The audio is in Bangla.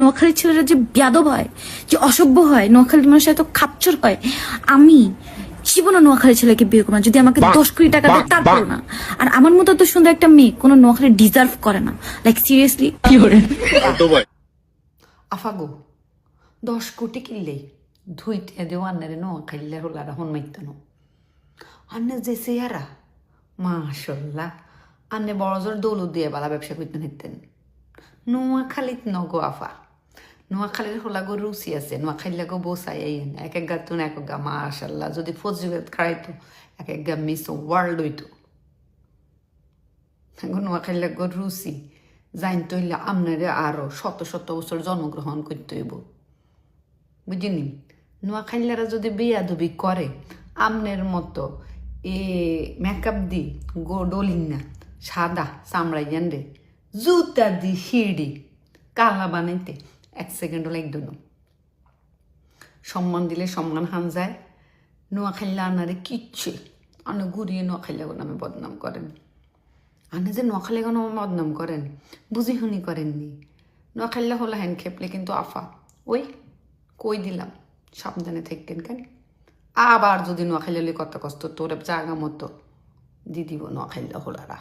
নোয়াখালীর ছেলেরা যে বেয়াদব হয়, যে অসভ্য হয়, নোয়াখালীর মানুষ এত খাপচর হয়, আমি জীবনে নোয়াখালীর ছেলেকে বিয়ে করবো না। যদি আমাকে 10 কোটি টাকা দেয় তারপর না। আর আমার মতো তো সুন্দর একটা মেয়ে কোনো নোয়াখালী ডিজার্ভ করে না। লাইক সিরিয়াসলি কি করে আফাগো 10 কোটি কিনলেই ধুইতে দেও আন্নারে নোয়াখালীর হলারা হন মাইতানো আন্নে যে চেয়ারা মাশাল্লাহ আন্নে বড় জোর দৌলত দিয়ে বালা ব্যবসা করতে নিতেন নোয়াখালীত নগো আফা নোয়াখালীর হোলাগো রুচি আছে নোয়াখালীলাগো বসাই আইন এক এক গাতুন এক গা মাশাল্লাহ যদি ফজিলত খাইতো এক এক গা মিস ওয়ার্ল্ড হইতো নোয়াখালীলাগো রুচি জানতে হইলে আপনারে আরো শত শত বছর জন্মগ্রহণ করতে হইব বুঝিনি নোয়াখালীরা যদি বেয়াদবি করে আমনের মতো মেকআপ দি ডলিং না সাদা চামড়াইয়ান রে জুতা দি শিড়ি কালা বানাইতে 1 সেকেন্ডও লাগতো না সম্মান দিলে সম্মান হান যায় নোয়াখালীলা আনারে কিচ্ছে আনে ঘুরিয়ে নোয়াখালীলা নামে বদনাম করেন আনে যে নোয়াখালীলা নামে বদনাম করেন বুঝি শুনি করেননি নোয়াখালীলা হলো হ্যান খেপলে কিন্তু আফা ওই কই দিলাম সাবধানে থাকেন কেন আবার যদি নোয়াখালী কথা কষ্ট তোর জায়গা মতো দি দিব নোয়াখালীলা হলারা